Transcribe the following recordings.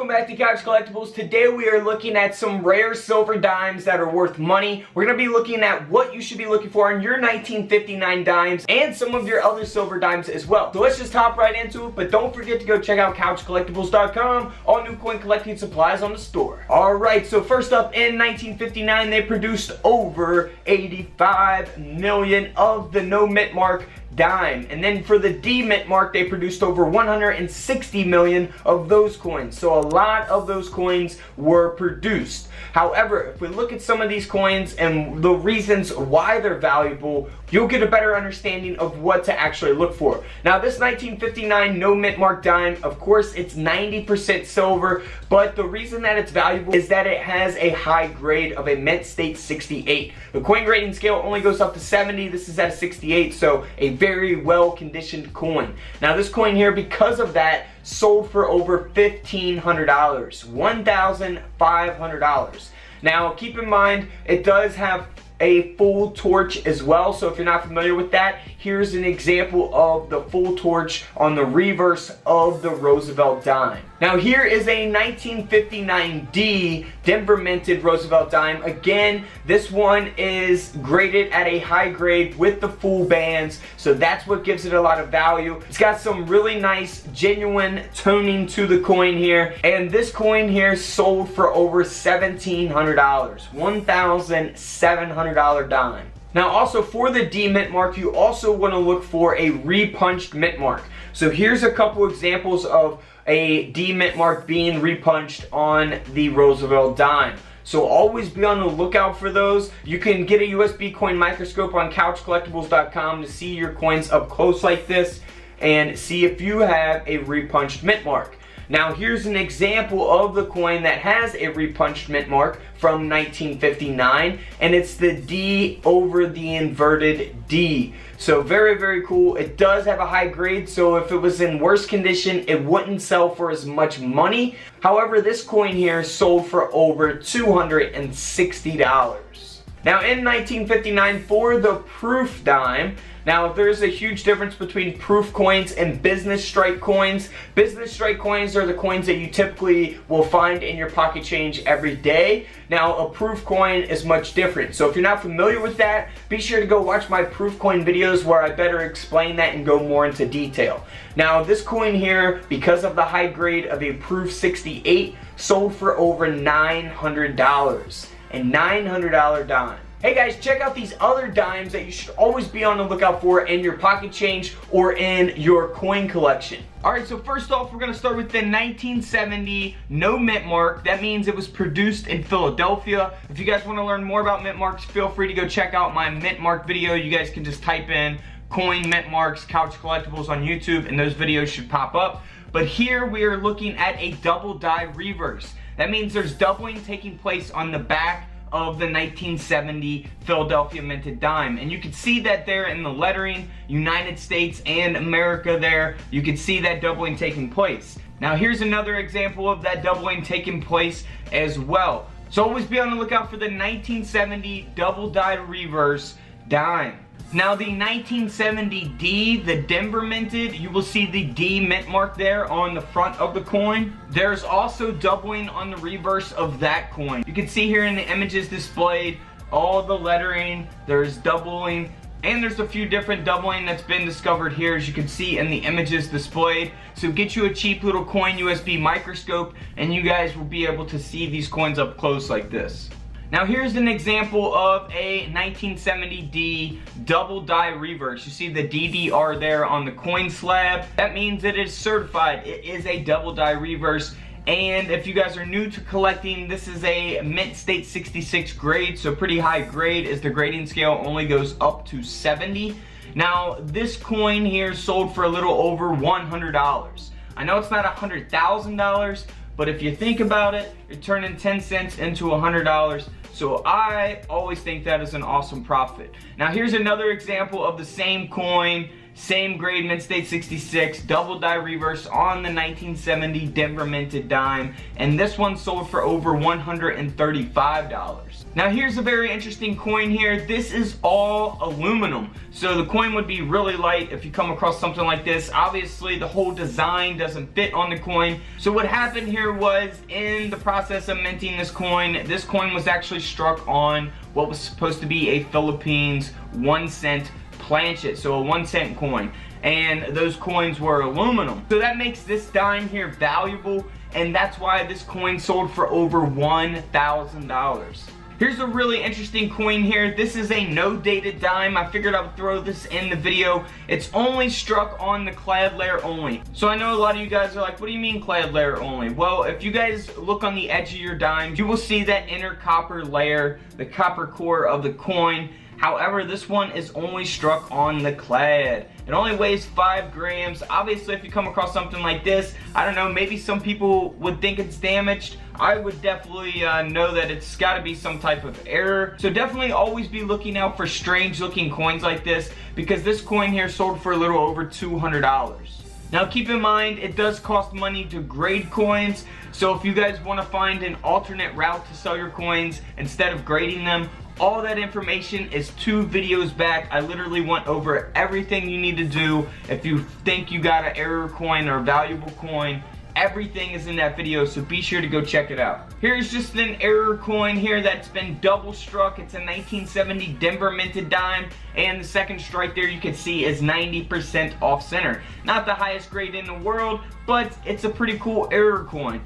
welcome back to Couch Collectibles. Today we are looking at some rare silver dimes that are worth money. We're going to be looking at what you should be looking for in your 1959 dimes and some of your other silver dimes as well. So let's just hop right into it, but don't forget to go check out CouchCollectibles.com. All new coin collecting supplies on the store. Alright, so first up, in 1959 they produced over 85 million of the no mint mark dime, and then for the D mint mark they produced over 160 million of those coins. So a lot of those coins were produced. However, if we look at some of these coins and the reasons why they're valuable, you'll get a better understanding of what to actually look for. Now this 1959 no mint mark dime, of course it's 90% silver, but the reason that it's valuable is that it has a high grade of a mint state 68. The coin grading scale only goes up to 70. This is at a 68, so a very well conditioned coin. Now this coin here, because of that, sold for over $1,500, $1,500. Now keep in mind, it does have a full torch as well, so if you're not familiar with that, here's an example of the full torch on the reverse of the Roosevelt Dime. Now here is a 1959D Denver minted Roosevelt Dime. Again, this one is graded at a high grade with the full bands, so that's what gives it a lot of value. It's got some really nice genuine toning to the coin here, and this coin here sold for over $1,700, $1,700 dime. Now also for the D mint mark, you also want to look for a repunched mint mark. So here's a couple examples of a D mint mark being repunched on the Roosevelt Dime. So always be on the lookout for those. You can get a USB coin microscope on CouchCollectibles.com to see your coins up close like this and see if you have a repunched mint mark. Now here's an example of the coin that has a repunched mint mark from 1959, and it's the D over the inverted D. So very, very cool. It does have a high grade, so if it was in worse condition, it wouldn't sell for as much money. However, this coin here sold for over $260. Now in 1959 for the proof dime, now there's a huge difference between proof coins and business strike coins. Business strike coins are the coins that you typically will find in your pocket change every day. Now a proof coin is much different. So if you're not familiar with that, be sure to go watch my proof coin videos where I better explain that and go more into detail. Now this coin here, because of the high grade of a proof 68, sold for over $900. A $900 dime. Hey guys, check out these other dimes that you should always be on the lookout for in your pocket change or in your coin collection. Alright, so first off, we're going to start with the 1970 no mint mark. That means it was produced in Philadelphia. If you guys want to learn more about mint marks, feel free to go check out my mint mark video. You guys can just type in coin mint marks, Couch Collectibles on YouTube, and those videos should pop up. But here we are looking at a double die reverse. That means there's doubling taking place on the back of the 1970 Philadelphia minted dime, and you can see that there in the lettering, United States and America there. You can see that doubling taking place. Now here's another example of that doubling taking place as well. So always be on the lookout for the 1970 double die reverse dime. Now the 1970D, the Denver minted, you will see the D mint mark there on the front of the coin. There's also doubling on the reverse of that coin. You can see here in the images displayed all the lettering, there's doubling, and there's a few different doubling that's been discovered here, as you can see in the images displayed. So get you a cheap little coin USB microscope and you guys will be able to see these coins up close like this. Now here's an example of a 1970D double die reverse. You see the DDR there on the coin slab. That means it is certified. It is a double die reverse. And if you guys are new to collecting, this is a mint state 66 grade, so pretty high grade as the grading scale only goes up to 70. Now this coin here sold for a little over $100. I know it's not $100,000, but if you think about it, you're turning 10 cents into $100. So I always think that is an awesome profit. Now here's another example of the same coin Same grade, mint state 66, double die reverse on the 1970 Denver minted dime, and this one sold for over $135. Now here's a very interesting coin here. This is all aluminum, so the coin would be really light if you come across something like this. Obviously the whole design doesn't fit on the coin, so what happened here was, in the process of minting this coin was actually struck on what was supposed to be a Philippines 1 cent planchet, so a 1 cent coin, and those coins were aluminum. So that makes this dime here valuable, and that's why this coin sold for over $1,000. Here's a really interesting coin here. This is a no dated dime. I figured I would throw this in the video. It's only struck on the clad layer only. So I know a lot of you guys are like, what do you mean clad layer only? Well, if you guys look on the edge of your dime, you will see that inner copper layer, the copper core of the coin. However, this one is only struck on the clad. It only weighs 5 grams. Obviously, if you come across something like this, I don't know, maybe some people would think it's damaged. I would definitely know that it's got to be some type of error. So definitely always be looking out for strange looking coins like this, because this coin here sold for a little over $200. Now keep in mind, it does cost money to grade coins. So if you guys want to find an alternate route to sell your coins instead of grading them, all that information is 2 videos back. I literally went over everything you need to do if you think you got an error coin or a valuable coin. Everything is in that video, so be sure to go check it out. Here's just an error coin here that's been double struck. It's a 1970 Denver minted dime, and the second strike there you can see is 90% off center. Not the highest grade in the world, but it's a pretty cool error coin.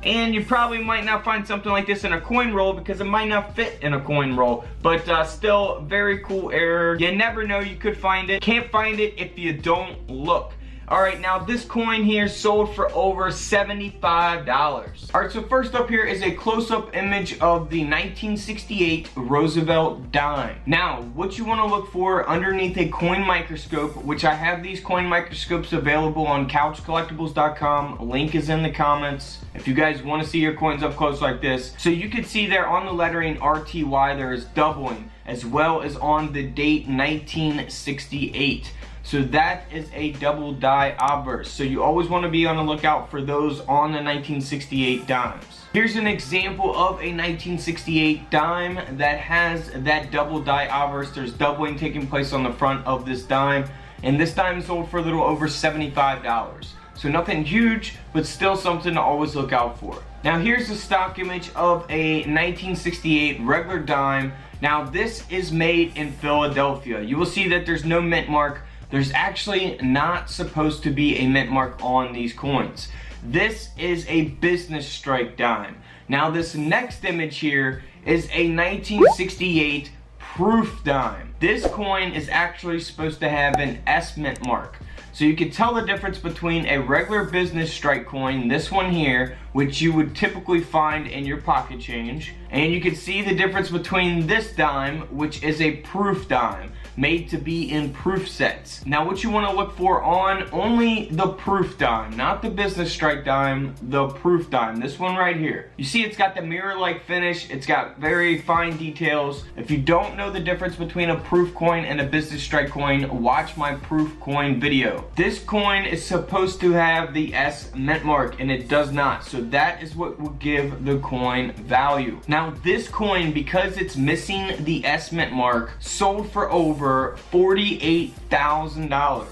And you probably might not find something like this in a coin roll because it might not fit in a coin roll, but still very cool error. You never know, you could find it. Can't find it if you don't look. Alright, now this coin here sold for over $75. Alright, so first up here is a close-up image of the 1968 Roosevelt Dime. Now, what you want to look for underneath a coin microscope, which I have these coin microscopes available on couchcollectibles.com. Link is in the comments if you guys want to see your coins up close like this. So you can see there on the lettering RTY there is doubling, as well as on the date 1968. So that is a double die obverse. So you always want to be on the lookout for those on the 1968 dimes. Here's an example of a 1968 dime that has that double die obverse. There's doubling taking place on the front of this dime. And this dime sold for a little over $75. So nothing huge, but still something to always look out for. Now here's a stock image of a 1968 regular dime. Now this is made in Philadelphia. You will see that there's no mint mark. There's actually not supposed to be a mint mark on these coins. This is a business strike dime. Now this next image here is a 1968 proof dime. This coin is actually supposed to have an S mint mark. So you can tell the difference between a regular business strike coin, this one here, which you would typically find in your pocket change, and you can see the difference between this dime, which is a proof dime, made to be in proof sets. Now what you want to look for on only the proof dime, not the business strike dime, the proof dime, this one right here. You see it's got the mirror-like finish, it's got very fine details. If you don't know the difference between a proof coin and a business strike coin, watch my proof coin video. This coin is supposed to have the S mint mark, and it does not, so that is what will give the coin value. Now this coin, because it's missing the S mint mark, sold for over $48,000.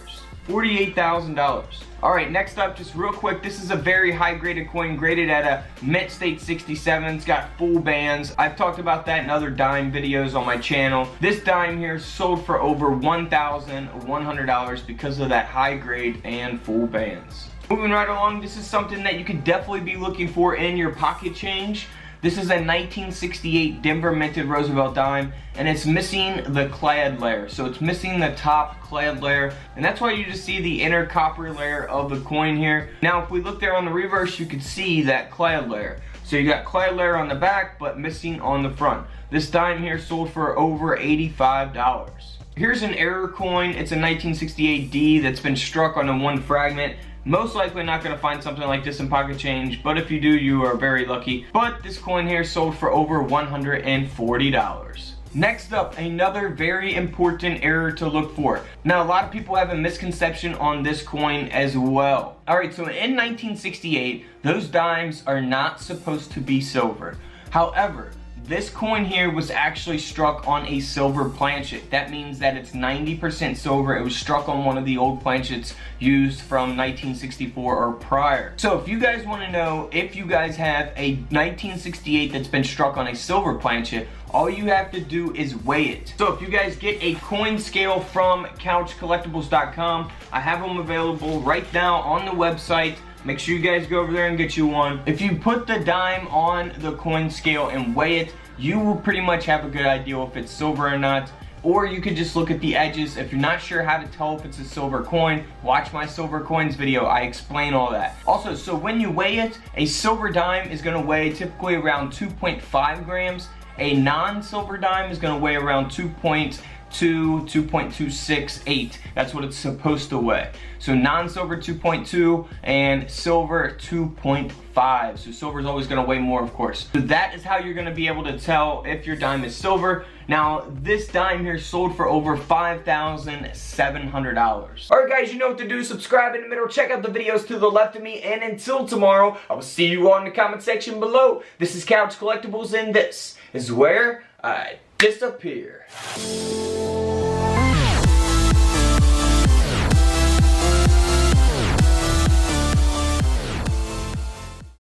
$48,000. Alright, next up, just real quick, this is a very high graded coin, graded at a mint state 67. It's got full bands. I've talked about that in other dime videos on my channel. This dime here sold for over $1,100 because of that high grade and full bands. Moving right along, this is something that you could definitely be looking for in your pocket change. This is a 1968 Denver minted Roosevelt dime, and it's missing the clad layer. So it's missing the top clad layer, and that's why you just see the inner copper layer of the coin here. Now if we look there on the reverse, you can see that clad layer. So you got clad layer on the back, but missing on the front. This dime here sold for over $85. Here's an error coin. It's a 1968D that's been struck on a one fragment. Most likely not going to find something like this in pocket change, but if you do, you are very lucky. But this coin here sold for over $140. Next up, another very important error to look for. Now, a lot of people have a misconception on this coin as well. Alright, so in 1968, those dimes are not supposed to be silver. However, this coin here was actually struck on a silver planchet. That means that it's 90% silver. It was struck on one of the old planchets used from 1964 or prior. So if you guys want to know if you guys have a 1968 that's been struck on a silver planchet, all you have to do is weigh it. So if you guys get a coin scale from couchcollectibles.com, I have them available right now on the website. Make sure you guys go over there and get you one. If you put the dime on the coin scale and weigh it, you will pretty much have a good idea if it's silver or not. Or you could just look at the edges. If you're not sure how to tell if it's a silver coin, watch my silver coins video. I explain all that. Also, so when you weigh it, a silver dime is going to weigh typically around 2.5 grams. A non-silver dime is going to weigh around 2.268. That's what it's supposed to weigh. So non-silver 2.2 and silver 2.5. So silver is always going to weigh more, of course. So that is how you're going to be able to tell if your dime is silver. Now, this dime here sold for over $5,700. Alright guys, you know what to do. Subscribe in the middle, check out the videos to the left of me, and until tomorrow, I will see you on the comment section below. This is Couch Collectibles, and this is where I disappear.